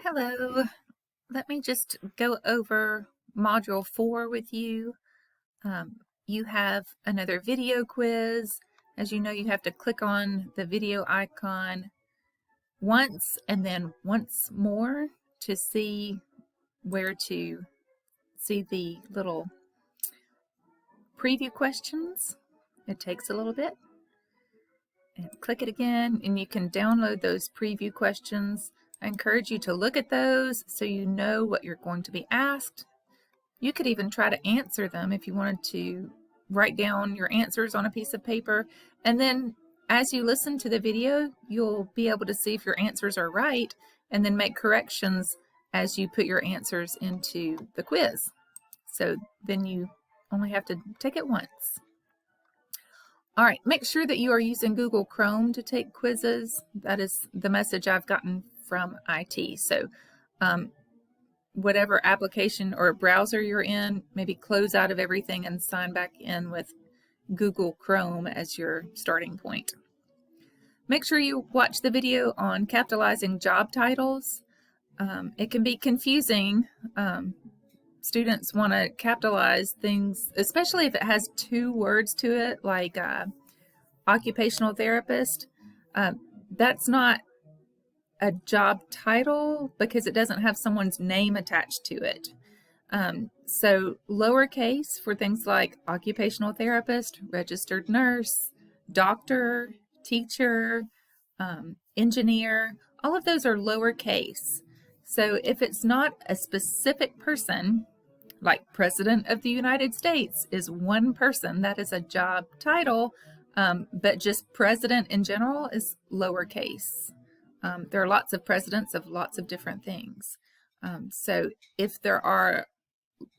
Hello. Let me just go over Module 4 with you. You have another video quiz. As you know, you have to click on the video icon once and then once more to see where to see the little preview questions. It takes a little bit. And click it again, and you can download those preview questions. I encourage you to look at those so you know what you're going to be asked. You could even try to answer them if you wanted to write down your answers on a piece of paper. And then as you listen to the video, you'll be able to see if your answers are right and then make corrections as you put your answers into the quiz. So then you only have to take it once. All right, make sure that you are using Google Chrome to take quizzes. That is the message I've gotten from IT. So whatever application or browser you're in, maybe close out of everything and sign back in with Google Chrome as your starting point. Make sure you watch the video on capitalizing job titles. It can be confusing. Students want to capitalize things, especially if it has two words to it, like occupational therapist. That's not a job title because it doesn't have someone's name attached to it. So lowercase for things like occupational therapist, registered nurse, doctor, teacher, engineer, all of those are lowercase. So if it's not a specific person, like President of the United States is one person, that is a job title, but just President in general is lowercase. There are lots of presidents of lots of different things. So if there are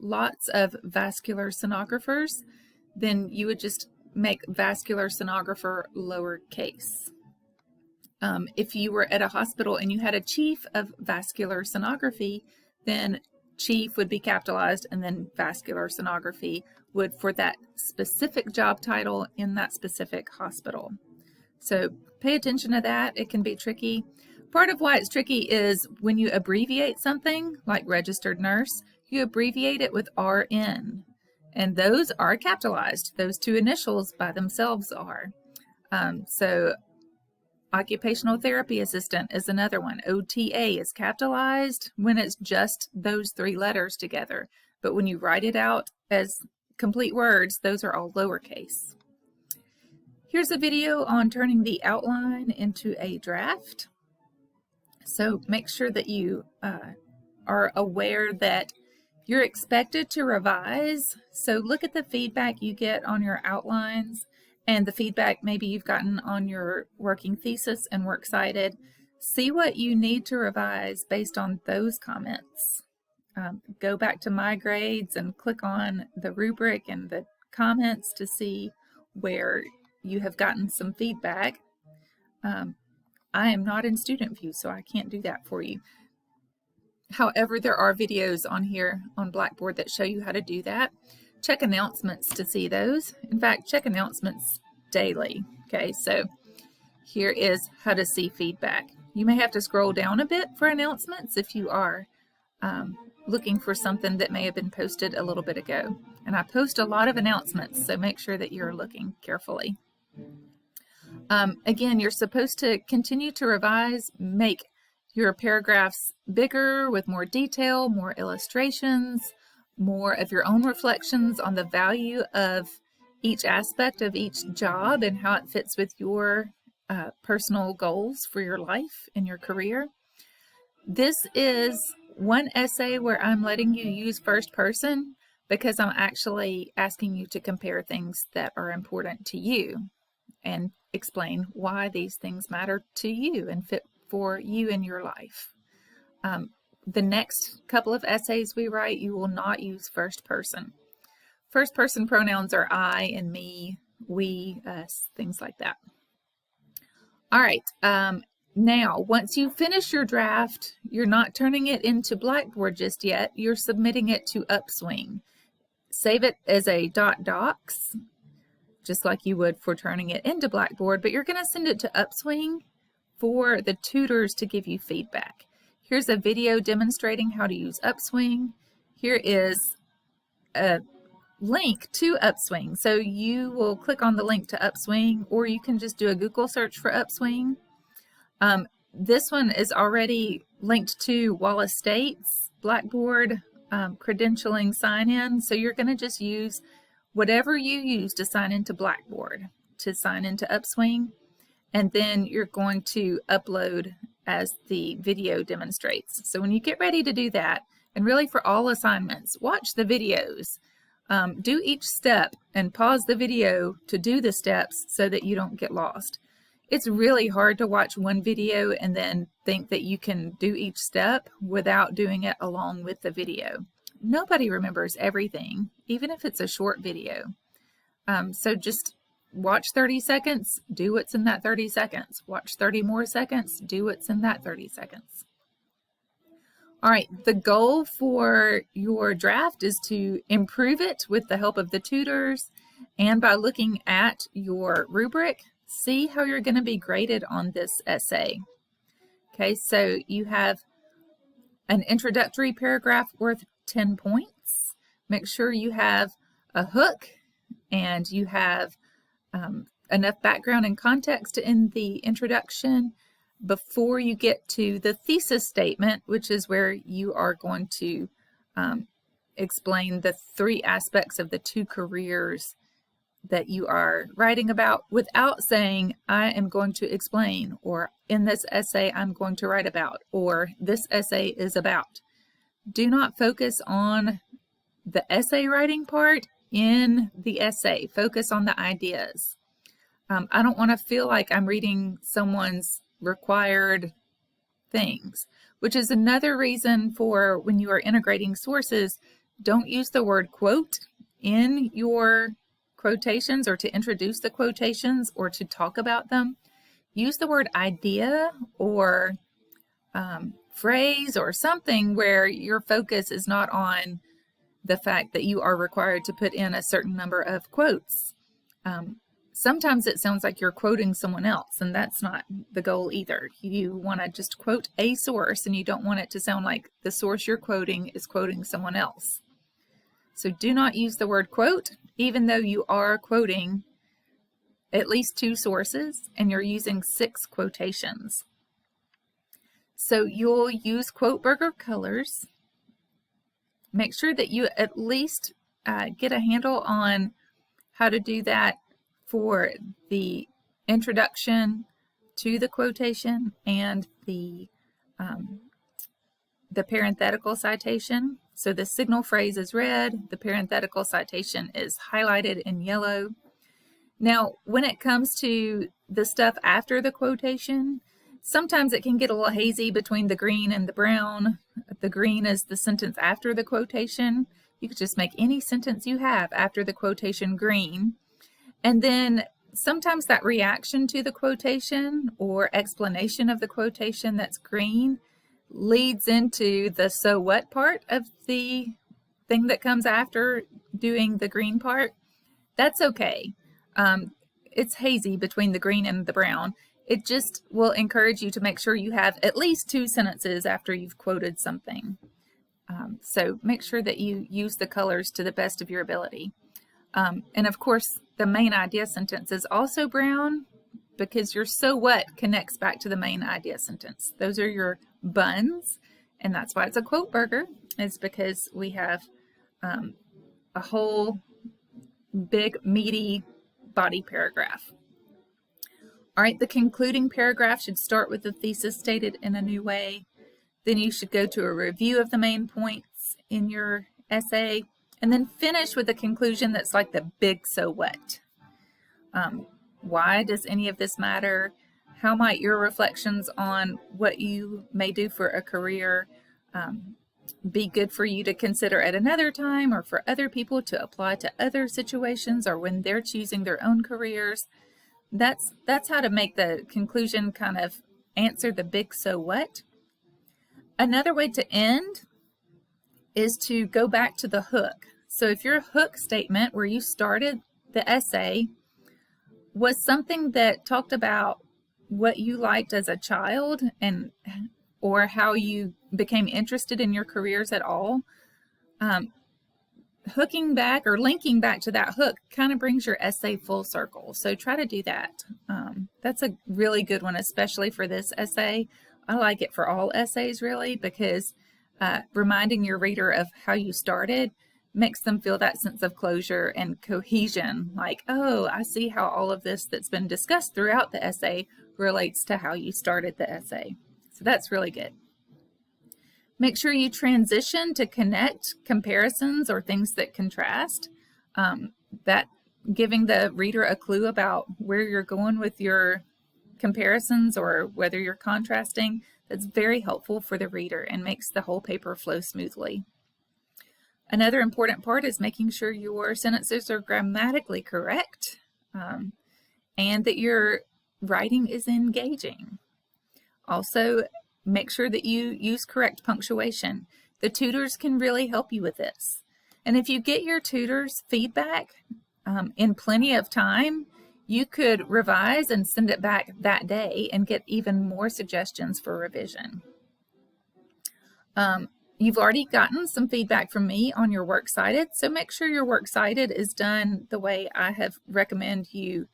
lots of vascular sonographers, then you would just make vascular sonographer lowercase. If you were at a hospital and you had a chief of vascular sonography, then chief would be capitalized and then vascular sonography would for that specific job title in that specific hospital. So pay attention to that. It can be tricky. Part of why it's tricky is when you abbreviate something like registered nurse, you abbreviate it with RN, and those are capitalized. Those two initials by themselves are. So occupational therapy assistant is another one. OTA is capitalized when it's just those three letters together. But when you write it out as complete words, those are all lowercase. Here's a video on turning the outline into a draft. So make sure that you are aware that you're expected to revise. So look at the feedback you get on your outlines and the feedback maybe you've gotten on your working thesis and works cited. See what you need to revise based on those comments. Go back to My Grades and click on the rubric and the comments to see where you have gotten some feedback. I am not in Student View, so I can't do that for you. However, there are videos on here on Blackboard that show you how to do that. Check announcements to see those. In fact, check announcements daily. Okay, so here is how to see feedback. You may have to scroll down a bit for announcements if you are looking for something that may have been posted a little bit ago. And I post a lot of announcements, so make sure that you're looking carefully. Again, you're supposed to continue to revise, make your paragraphs bigger with more detail, more illustrations, more of your own reflections on the value of each aspect of each job and how it fits with your personal goals for your life and your career. This is one essay where I'm letting you use first person because I'm actually asking you to compare things that are important to you and explain why these things matter to you and fit for you in your life. The next couple of essays we write, you will not use first person. First person pronouns are I and me, we, us, things like that. All right, now once you finish your draft, you're not turning it into Blackboard just yet. You're submitting it to Upswing. Save it as a .docs, just like you would for turning it into Blackboard, but you're going to send it to Upswing for the tutors to give you feedback. Here's a video demonstrating how to use Upswing. Here is a link to Upswing. So you will click on the link to Upswing, or you can just do a Google search for Upswing. This one is already linked to Wallace State's Blackboard credentialing sign-in. So you're going to just use whatever you use to sign into Blackboard to sign into Upswing, and then you're going to upload as the video demonstrates. So when you get ready to do that, and really for all assignments, watch the videos. Do each step and pause the video to do the steps so that you don't get lost. It's really hard to watch one video and then think that you can do each step without doing it along with the video. Nobody remembers everything, even if it's a short video. So just watch 30 seconds, do what's in that 30 seconds. Watch 30 more seconds, do what's in that 30 seconds. All right, the goal for your draft is to improve it with the help of the tutors and by looking at your rubric. See how you're going to be graded on this essay. Okay, so you have an introductory paragraph worth 10 points. Make sure you have a hook and you have enough background and context in the introduction before you get to the thesis statement, which is where you are going to explain the 3 aspects of the 2 careers that you are writing about without saying, I am going to explain, or in this essay I'm going to write about, or this essay is about. Do not focus on the essay writing part in the essay. Focus on the ideas. I don't want to feel like I'm reading someone's required things, which is another reason for when you are integrating sources, don't use the word quote in your quotations or to introduce the quotations or to talk about them. Use the word idea or phrase or something where your focus is not on the fact that you are required to put in a certain number of quotes. Sometimes it sounds like you're quoting someone else, and that's not the goal either. You want to just quote a source, and you don't want it to sound like the source you're quoting is quoting someone else. So do not use the word quote, even though you are quoting at least 2 sources, and you're using 6 quotations. So you'll use quote burger colors. Make sure that you at least get a handle on how to do that for the introduction to the quotation and the parenthetical citation. So the signal phrase is red, the parenthetical citation is highlighted in yellow. Now, when it comes to the stuff after the quotation, sometimes it can get a little hazy between the green and the brown. The green is the sentence after the quotation. You could just make any sentence you have after the quotation green. And then sometimes that reaction to the quotation or explanation of the quotation that's green leads into the so what part of the thing that comes after doing the green part. That's okay. It's hazy between the green and the brown. It just will encourage you to make sure you have at least 2 sentences after you've quoted something. So make sure that you use the colors to the best of your ability. And of course, the main idea sentence is also brown because your so what connects back to the main idea sentence. Those are your buns, and that's why it's a quote burger. It's because we have a whole big meaty body paragraph. All right, the concluding paragraph should start with the thesis stated in a new way. Then you should go to a review of the main points in your essay, and then finish with a conclusion that's like the big so what. Why does any of this matter? How might your reflections on what you may do for a career be good for you to consider at another time, or for other people to apply to other situations, or when they're choosing their own careers? That's how to make the conclusion kind of answer the big so what. Another way to end is to go back to the hook. So if your hook statement where you started the essay was something that talked about what you liked as a child, and or how you became interested in your careers at all, hooking back or linking back to that hook kind of brings your essay full circle. So try to do that. That's a really good one, especially for this essay. I like it for all essays really, because reminding your reader of how you started makes them feel that sense of closure and cohesion, like, oh, I see how all of this that's been discussed throughout the essay relates to how you started the essay. So that's really good. Make sure you transition to connect comparisons or things that contrast. That giving the reader a clue about where you're going with your comparisons or whether you're contrasting, that's very helpful for the reader and makes the whole paper flow smoothly. Another important part is making sure your sentences are grammatically correct and that your writing is engaging. Also, make sure that you use correct punctuation. The tutors can really help you with this. And if you get your tutors' feedback in plenty of time, you could revise and send it back that day and get even more suggestions for revision. You've already gotten some feedback from me on your works cited, so make sure your works cited is done the way I have recommend you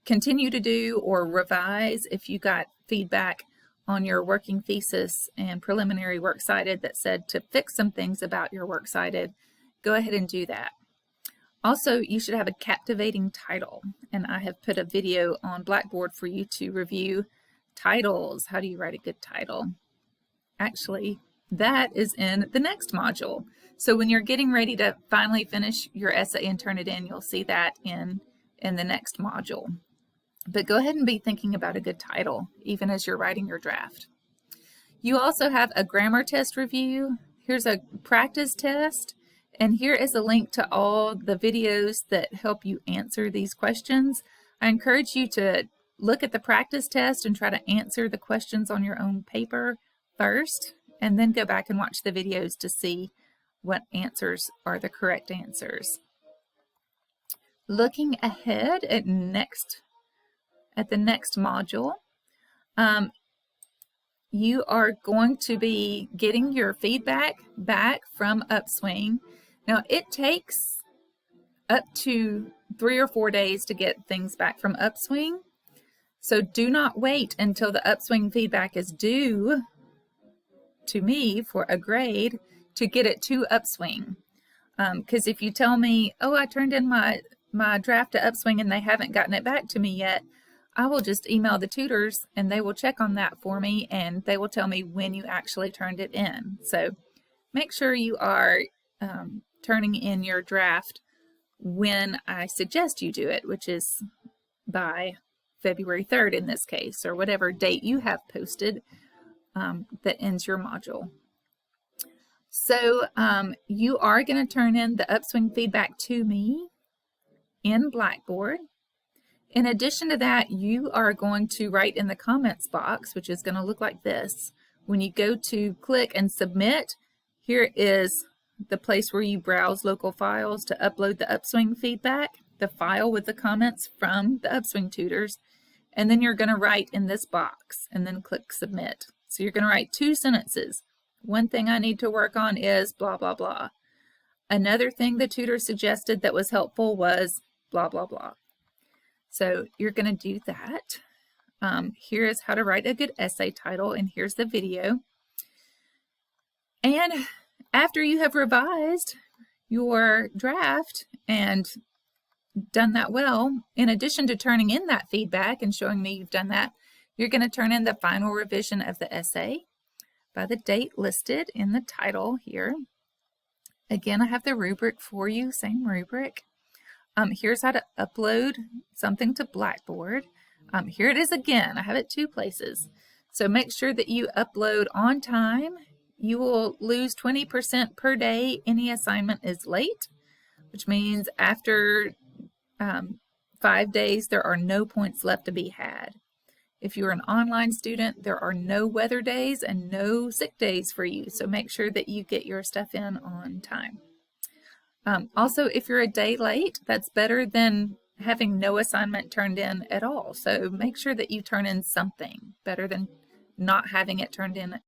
continue to do, or revise if you got feedback on your working thesis and preliminary works cited that said to fix some things about your works cited. Go ahead and do that. Also, you should have a captivating title, and I have put a video on Blackboard for you to review titles. How do you write a good title? Actually, that is in the next module. So when you're getting ready to finally finish your essay and turn it in, you'll see that in the next module. But go ahead and be thinking about a good title, even as you're writing your draft. You also have a grammar test review. Here's a practice test, and here is a link to all the videos that help you answer these questions. I encourage you to look at the practice test and try to answer the questions on your own paper first, and then go back and watch the videos to see what answers are the correct answers. Looking ahead at the next module, you are going to be getting your feedback back from Upswing. Now, it takes up to 3 or 4 days to get things back from Upswing, so do not wait until the Upswing feedback is due to me for a grade to get it to Upswing. Because if you tell me, oh, I turned in my draft to Upswing and they haven't gotten it back to me yet, I will just email the tutors and they will check on that for me and they will tell me when you actually turned it in. So make sure you are turning in your draft when I suggest you do it, which is by February 3rd in this case, or whatever date you have posted that ends your module. So you are going to turn in the Upswing feedback to me in Blackboard. In addition to that, you are going to write in the comments box, which is going to look like this. When you go to click and submit, here is the place where you browse local files to upload the Upswing feedback, the file with the comments from the Upswing tutors, and then you're going to write in this box and then click submit. So you're going to write 2 sentences. One thing I need to work on is blah, blah, blah. Another thing the tutor suggested that was helpful was blah, blah, blah. So you're going to do that. Here is how to write a good essay title, and here's the video. And after you have revised your draft and done that well, in addition to turning in that feedback and showing me you've done that, you're going to turn in the final revision of the essay by the date listed in the title here. Again, I have the rubric for you, same rubric. Here's how to upload something to Blackboard. Here it is again. I have it 2 places. So make sure that you upload on time. You will lose 20% per day any assignment is late, which means after 5 days, there are no points left to be had. If you're an online student, there are no weather days and no sick days for you. So make sure that you get your stuff in on time. Also, if you're a day late, that's better than having no assignment turned in at all. So make sure that you turn in something, better than not having it turned in